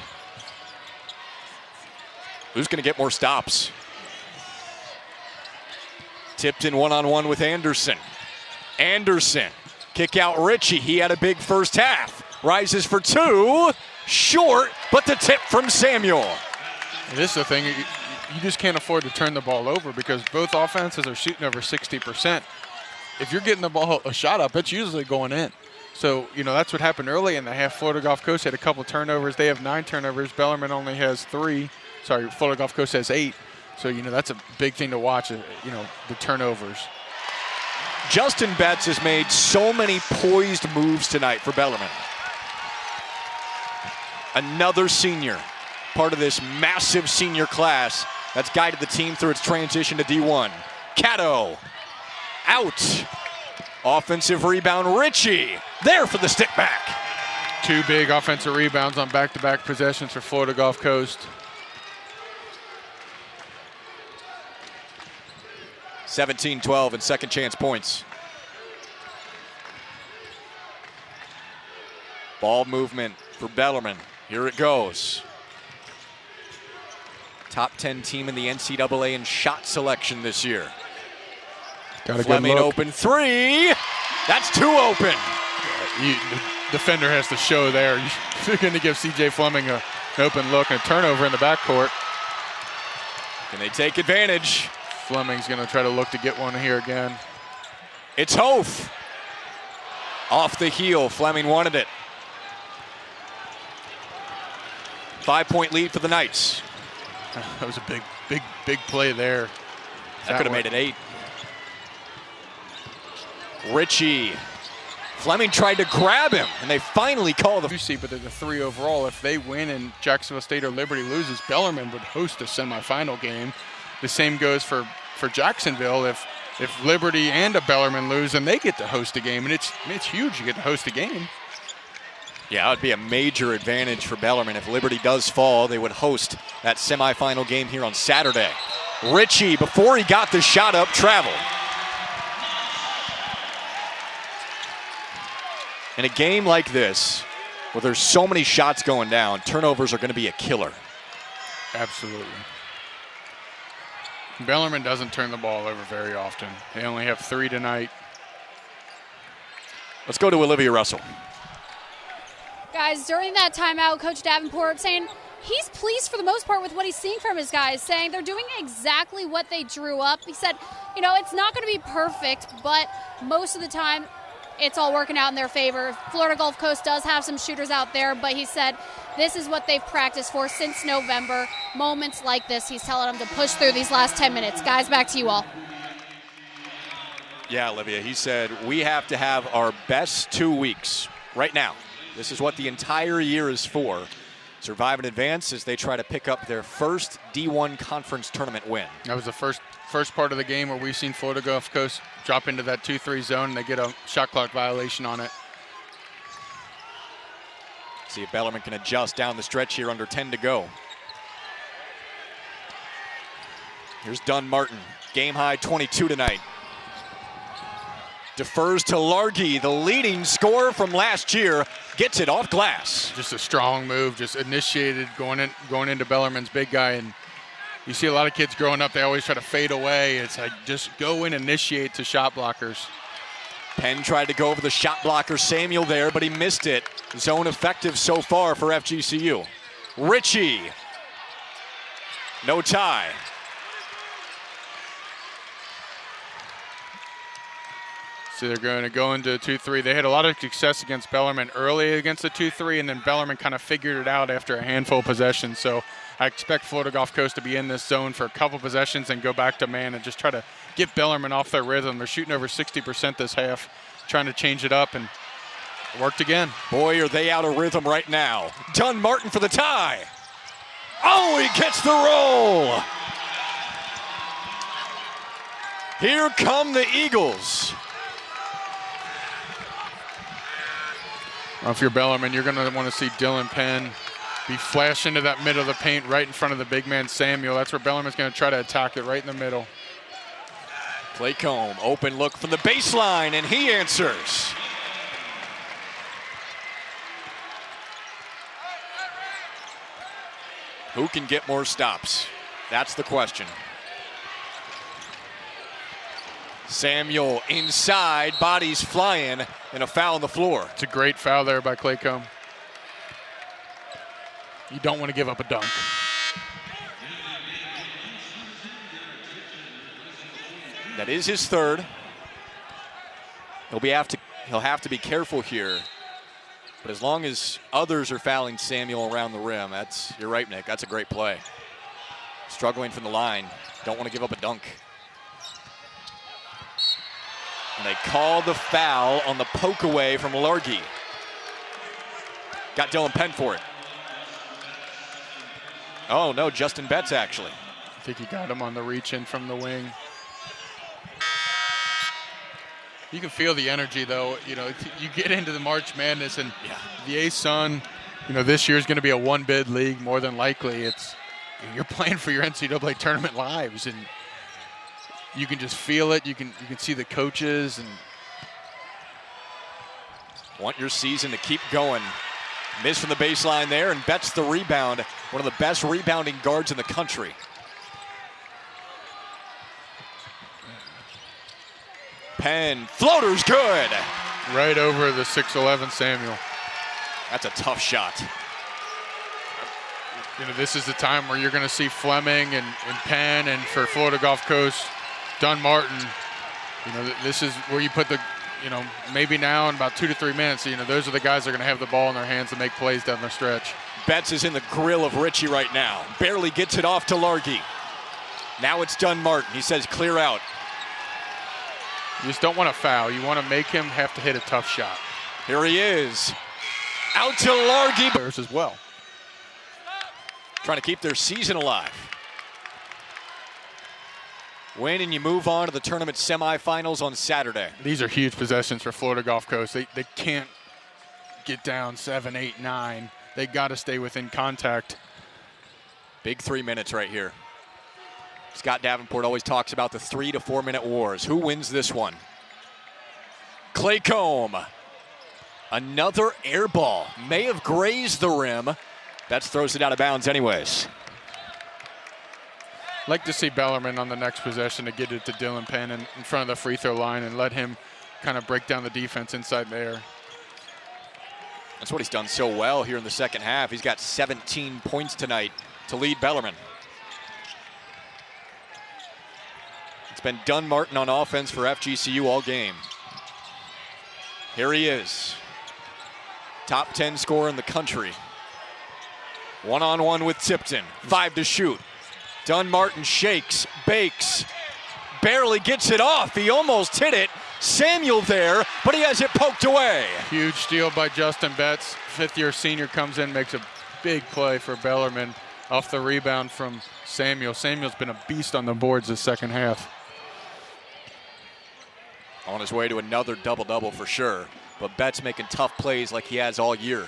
Who's going to get more stops? Tipped in one-on-one with Anderson. Anderson, kick out Ritchie. He had a big first half. Rises for two. Short, but the tip from Samuel. This is the thing. You just can't afford to turn the ball over because both offenses are shooting over 60%. If you're getting the ball a shot up, it's usually going in. So, you know, that's what happened early in the half. Florida Gulf Coast had a couple turnovers. They have 9 turnovers. Bellarmine only has 3. Sorry, Florida Gulf Coast has 8. So, you know, that's a big thing to watch, you know, the turnovers. Justin Betts has made so many poised moves tonight for Bellarmine. Another senior, part of this massive senior class that's guided the team through its transition to D1. Cato, out. Offensive rebound, Ritchie, there for the stick back. 2 big offensive rebounds on back-to-back possessions for Florida Gulf Coast. 17-12 and second chance points. Ball movement for Bellarmine. Here it goes. Top 10 team in the NCAA in shot selection this year. Got a Fleming good look. open 3. That's 2 open. The defender has to show there. You're going to give C.J. Fleming an open look and a turnover in the backcourt. Can they take advantage? Fleming's going to try to look to get one here again. It's Hof. Off the heel. Fleming wanted it. 5-point lead for the Knights. That was a big play there. That could have made it 8. Ritchie. Fleming tried to grab him, and they finally call the... You see, but there's a 3 overall. If they win and Jacksonville State or Liberty loses, Bellarmine would host a semifinal game. The same goes for Jacksonville. If Liberty and a Bellarmine lose, then they get to host a game, and it's huge. You get to host a game. Yeah, it would be a major advantage for Bellarmine. If Liberty does fall, they would host that semifinal game here on Saturday. Ritchie, before he got the shot up, traveled. In a game like this, where there's so many shots going down, turnovers are going to be a killer. Absolutely. Bellarmine doesn't turn the ball over very often. They only have 3 tonight. Let's go to Olivia Russell. Guys, during that timeout, Coach Davenport saying he's pleased for the most part with what he's seeing from his guys, saying they're doing exactly what they drew up. He said, you know, it's not going to be perfect, but most of the time it's all working out in their favor. Florida Gulf Coast does have some shooters out there, but he said this is what they've practiced for since November. Moments like this, he's telling them to push through these last 10 minutes. Guys, back to you all. Yeah, Olivia, he said we have to have our best 2 weeks right now. This is what the entire year is for. Survive and advance as they try to pick up their first D1 conference tournament win. That was the first part of the game where we've seen Florida Gulf Coast drop into that 2-3 zone and they get a shot clock violation on it. See if Bellarmine can adjust down the stretch here under 10 to go. Here's Dunn Martin, game high 22 tonight. Defers to Largy, the leading scorer from last year, gets it off glass. Just a strong move, just initiated going into Bellarmine's big guy. And you see a lot of kids growing up, they always try to fade away. It's like just go and initiate to shot blockers. Penn tried to go over the shot blocker Samuel there, but he missed it. Zone effective so far for FGCU. Ritchie, no tie. So they're going to go into 2-3. They had a lot of success against Bellarmine early against the 2-3, and then Bellarmine kind of figured it out after a handful of possessions. So I expect Florida Gulf Coast to be in this zone for a couple possessions and go back to man and just try to get Bellarmine off their rhythm. They're shooting over 60% this half, trying to change it up, and it worked again. Boy, are they out of rhythm right now. Dunn Martin for the tie. Oh, he gets the roll. Here come the Eagles. Well, if you're Bellarmine, you're going to want to see Dylan Penn be flashed into that middle of the paint right in front of the big man Samuel. That's where Bellarmine's going to try to attack it, right in the middle. Claycomb, open look from the baseline, and he answers. Who can get more stops? That's the question. Samuel inside, bodies flying, and a foul on the floor. It's a great foul there by Claycomb. You don't want to give up a dunk. That is his third. He'll have to be careful here. But as long as others are fouling Samuel around the rim, you're right, Nick. That's a great play. Struggling from the line. Don't want to give up a dunk. And they call the foul on the poke away from Largy. Got Dylan Penn for it. Oh no, Justin Betts actually. I think he got him on the reach in from the wing. You can feel the energy though. You know, you get into the March Madness and the A-Sun, you know, this year is going to be a one-bid league more than likely. You're playing for your NCAA tournament lives, and you can just feel it. You can see the coaches and want your season to keep going. Miss from the baseline there, and Betts the rebound. One of the best rebounding guards in the country. Penn, floater's good. Right over the 6'11" Samuel. That's a tough shot. You know, this is the time where you're going to see Fleming and Penn, and for Florida Gulf Coast, Dunn Martin. You know, this is where you put the, you know, maybe now in about 2 to 3 minutes, you know, those are the guys that are going to have the ball in their hands to make plays down the stretch. Betts is in the grill of Ritchie right now. Barely gets it off to Largy. Now it's Dunn Martin. He says clear out. You just don't want to foul. You want to make him have to hit a tough shot. Here he is. Out to Largy. As well. Trying to keep their season alive. Win and you move on to the tournament semifinals on Saturday. These are huge possessions for Florida Gulf Coast. They can't get down 7, 8, 9. They got to stay within contact. Big 3 minutes right here. Scott Davenport always talks about the 3 to 4 minute wars. Who wins this one? Claycomb. Another air ball. May have grazed the rim. Betts throws it out of bounds anyways. Like to see Bellarmine on the next possession to get it to Dylan Penn in front of the free throw line and let him kind of break down the defense inside there. That's what he's done so well here in the second half. He's got 17 points tonight to lead Bellarmine. It's been Dunn Martin on offense for FGCU all game. Here he is. Top 10 scorer in the country. One-on-one with Tipton. 5 to shoot. Dunn Martin shakes, bakes, barely gets it off. He almost hit it, Samuel there, but he has it poked away. Huge steal by Justin Betts. Fifth-year senior comes in, makes a big play for Bellarmine off the rebound from Samuel. Samuel's been a beast on the boards this second half. On his way to another double-double for sure, but Betts making tough plays like he has all year.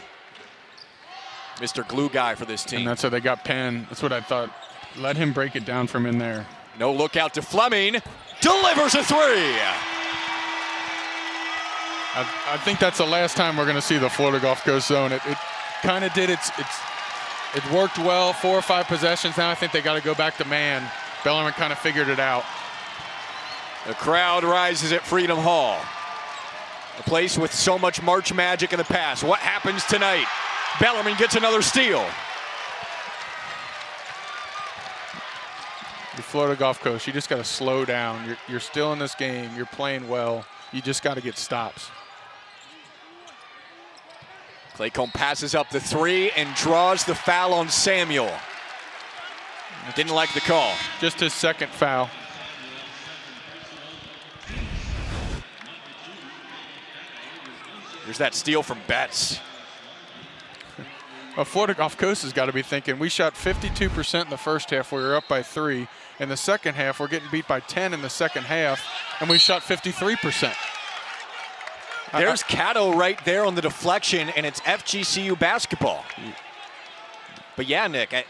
Mr. Glue guy for this team. And that's how they got Penn. That's what I thought. Let him break it down from in there. No look out to Fleming. Delivers a three. I think that's the last time we're going to see the Florida Gulf Coast zone. It kind of did. It worked well, 4 or 5 possessions. Now I think they got to go back to man. Bellarmine kind of figured it out. The crowd rises at Freedom Hall. A place with so much March magic in the past. What happens tonight? Bellarmine gets another steal. The Florida Gulf Coast, you just got to slow down. You're still in this game. You're playing well. You just got to get stops. Claycomb passes up the three and draws the foul on Samuel. Didn't like the call. Just his second foul. Here's that steal from Betts. Well, Florida Gulf Coast has got to be thinking, we shot 52% in the first half. We were up by 3. In the second half, we're getting beat by 10 in the second half, and we shot 53%. There's Cato right there on the deflection, and it's FGCU basketball. But yeah, Nick,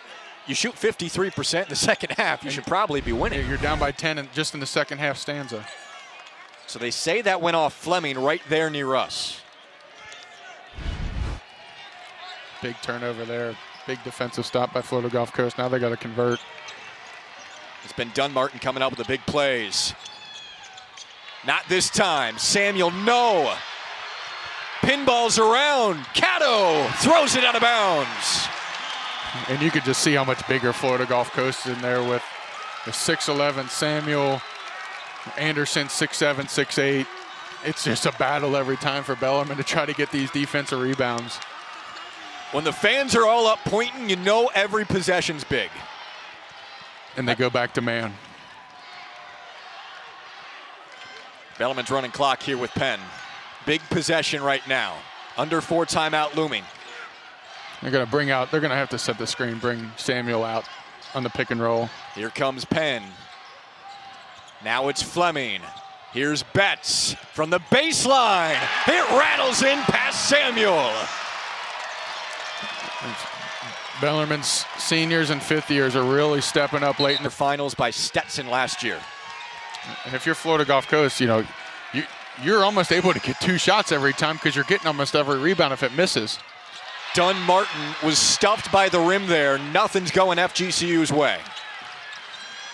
you shoot 53% in the second half. You should probably be winning. You're down by 10 just in the second half stanza. So they say that went off Fleming right there near us. Big turnover there. Big defensive stop by Florida Gulf Coast. Now they got to convert. It's been Dunmartin coming up with the big plays. Not this time. Samuel, no. Pinballs around. Cato throws it out of bounds. And you could just see how much bigger Florida Gulf Coast is in there with the 6'11" Samuel, Anderson 6'7", 6'8". It's just a battle every time for Bellarmine to try to get these defensive rebounds. When the fans are all up pointing, you know every possession's big. And they go back to man. Bellarmine's running clock here with Penn. Big possession right now. Under 4 timeout looming. They're going to have to set the screen, bring Samuel out on the pick and roll. Here comes Penn. Now it's Fleming. Here's Betts from the baseline. It rattles in past Samuel. Bellarmine's seniors and fifth years are really stepping up late in The the finals by Stetson last year. And if you're Florida Gulf Coast, you're almost able to get 2 shots every time because you're getting almost every rebound if it misses. Dunmartin was stuffed by the rim there. Nothing's going FGCU's way.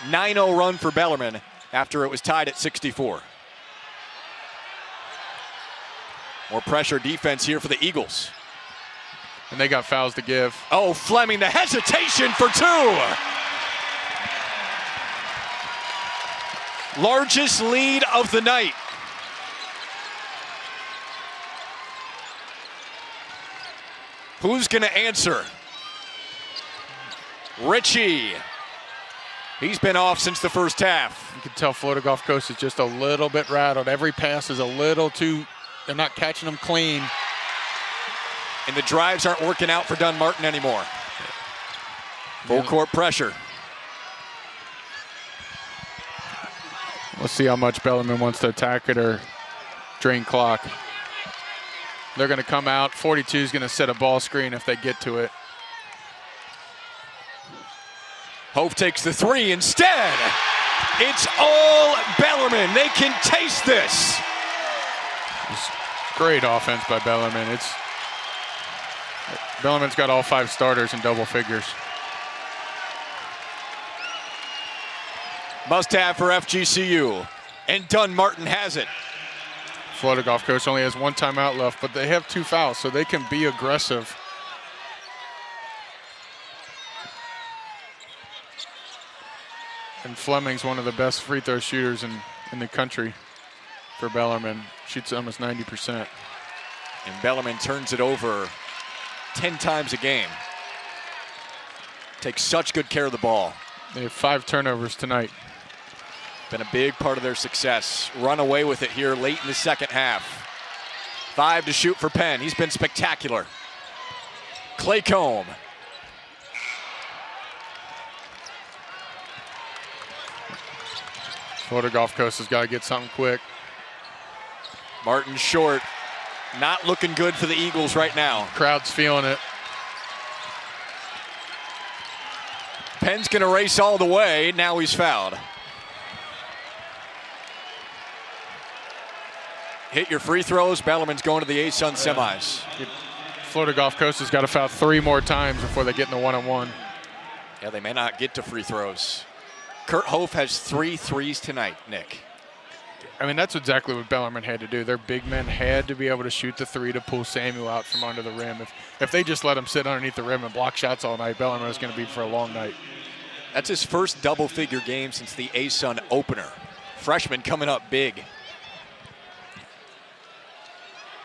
9-0 run for Bellarmine after it was tied at 64. More pressure defense here for the Eagles. And they got fouls to give. Oh, Fleming, the hesitation for 2. Largest lead of the night. Who's going to answer? Richie. He's been off since the first half. You can tell Florida Gulf Coast is just a little bit rattled. Every pass is a little too, they're not catching them clean. And the drives aren't working out for Dunmartin anymore. Full court pressure. Let's see how much Bellarmine wants to attack it or drain clock. They're going to come out. 42 is going to set a ball screen if they get to it. Hove takes the 3 instead. It's all Bellarmine. They can taste this. It's great offense by Bellarmine. Bellarmine's got all 5 starters in double figures. Must have for FGCU. And Dunmartin has it. Florida Gulf Coast only has 1 timeout left, but they have 2 fouls, so they can be aggressive. And Fleming's one of the best free throw shooters in the country for Bellarmine. Shoots almost 90%. And Bellarmine turns it over 10 times a game. Takes such good care of the ball. They have 5 turnovers tonight. Been a big part of their success. Run away with it here late in the second half. 5 to shoot for Penn. He's been spectacular. Clay Combe. Florida Gulf Coast has got to get something quick. Martin short. Not looking good for the Eagles right now. Crowd's feeling it. Penn's going to race all the way. Now he's fouled. Hit your free throws. Bellarmine's going to the ASUN semis. Florida Gulf Coast has got to foul 3 more times before they get in the one-on-one. Yeah, they may not get to free throws. Kurt Hof has 3 threes tonight, Nick. I mean, that's exactly what Bellarmine had to do. Their big men had to be able to shoot the 3 to pull Samuel out from under the rim. If they just let him sit underneath the rim and block shots all night, Bellarmine was going to be for a long night. That's his first double-figure game since the ASUN opener. Freshman coming up big.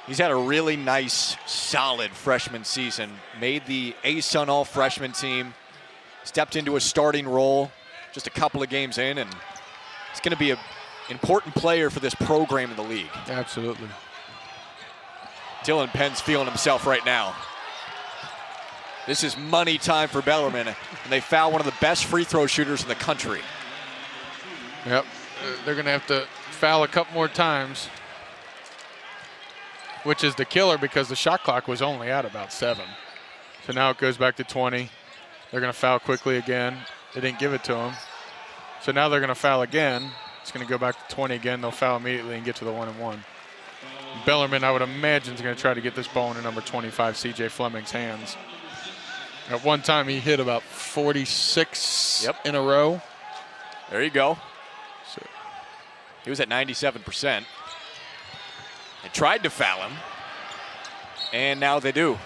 He's had a really nice, solid freshman season. Made the ASUN all-freshman team. Stepped into a starting role just a couple of games in, and it's going to be an important player for this program in the league. Absolutely. Dylan Penn's feeling himself right now. This is money time for Bellarmine, and they foul one of the best free throw shooters in the country. Yep, they're going to have to foul a couple more times, which is the killer because the shot clock was only at about 7. So now it goes back to 20. They're going to foul quickly again. They didn't give it to them. So now they're going to foul again. It's going to go back to 20 again. They'll foul immediately and get to the 1-and-1. Bellarmine, I would imagine, is going to try to get this ball into number 25, C.J. Fleming's hands. At one time, he hit about 46 in a row. There you go. So he was at 97%. They tried to foul him, and now they do.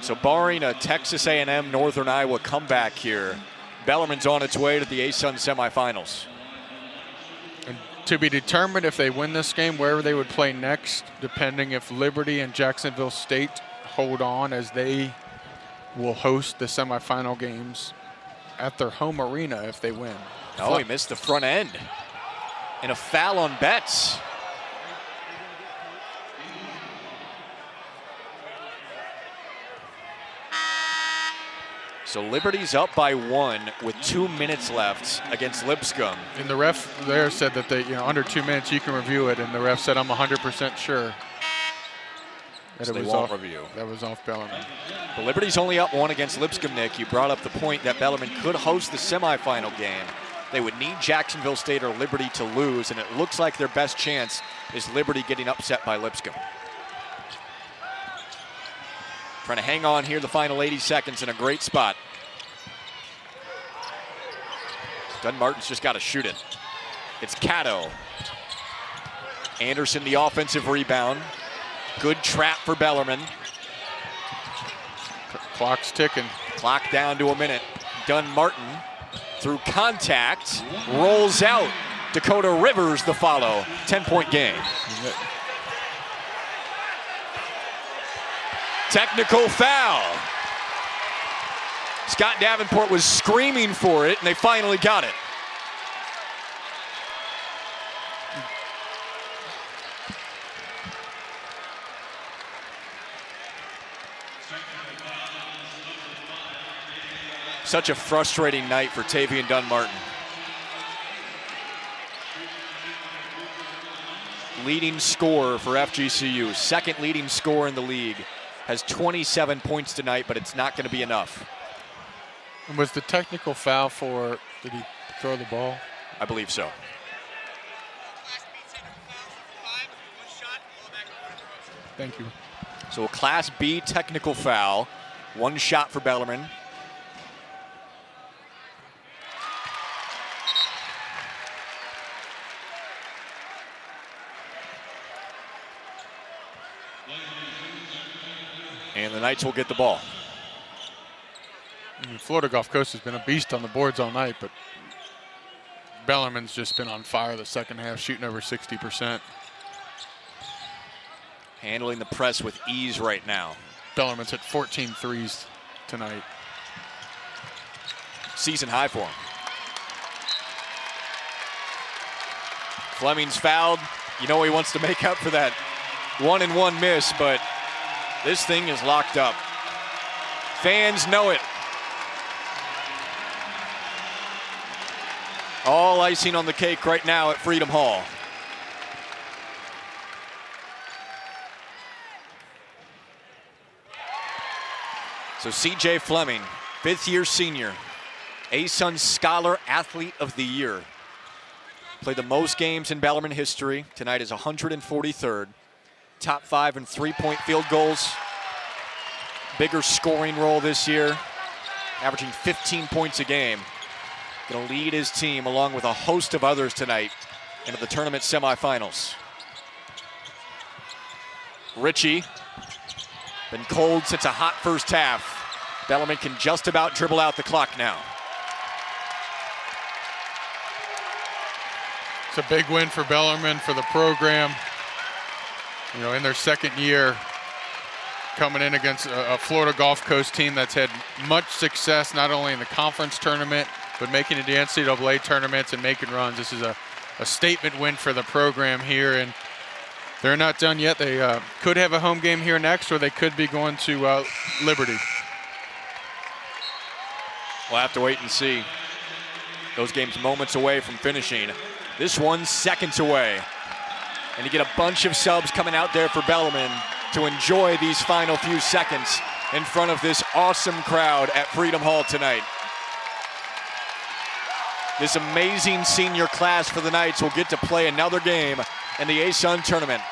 So barring a Texas A&M Northern Iowa comeback here, Bellarmine's on its way to the ASUN semifinals. And to be determined if they win this game, wherever they would play next, depending if Liberty and Jacksonville State hold on, as they will host the semifinal games at their home arena if they win. Oh, he missed the front end. And a foul on Betts. So Liberty's up by 1 with 2 minutes left against Lipscomb. And the ref there said that they, under 2 minutes you can review it, and the ref said, I'm 100% sure that So it they was won't off, review. That was off Bellarmine. But Liberty's only up 1 against Lipscomb, Nick. You brought up the point that Bellarmine could host the semifinal game. They would need Jacksonville State or Liberty to lose, and it looks like their best chance is Liberty getting upset by Lipscomb. Trying to hang on here the final 80 seconds in a great spot. Dunmartin's just got to shoot it. It's Cato. Anderson the offensive rebound. Good trap for Bellarmine. Clock's ticking. Clock down to a minute. Dunmartin through contact rolls out. Dakota Rivers the follow. 10-point game. Technical foul. Scott Davenport was screaming for it, and they finally got it. Such a frustrating night for Tavian Dunmartin. Leading scorer for FGCU, second leading scorer in the league. Has 27 points tonight, but it's not going to be enough. And was the technical foul for, did he throw the ball? I believe so. Thank you. So a Class B technical foul. 1 shot for Bellarmine. And the Knights will get the ball. Florida Gulf Coast has been a beast on the boards all night, but Bellarmine's just been on fire the second half, shooting over 60%. Handling the press with ease right now. Bellarmine's hit 14 threes tonight. Season high for him. Fleming's fouled. You know he wants to make up for that 1-and-1 miss, but this thing is locked up. Fans know it. All icing on the cake right now at Freedom Hall. So CJ Fleming, fifth-year senior, ASUN Scholar Athlete of the Year. Played the most games in Bellarmine history. Tonight is 143rd. Top 5 in three-point field goals. Bigger scoring role this year, averaging 15 points a game. Going to lead his team along with a host of others tonight into the tournament semifinals. Ritchie, been cold since a hot first half. Bellarmine can just about dribble out the clock now. It's a big win for Bellarmine, for the program. You know, in their second year, coming in against a Florida Gulf Coast team that's had much success, not only in the conference tournament, but making it to the NCAA tournaments and making runs. This is a statement win for the program here, and they're not done yet. They could have a home game here next, or they could be going to Liberty. We'll have to wait and see. Those games moments away from finishing. This one's seconds away. And you get a bunch of subs coming out there for Bellarmine to enjoy these final few seconds in front of this awesome crowd at Freedom Hall tonight. This amazing senior class for the Knights will get to play another game in the ASUN tournament.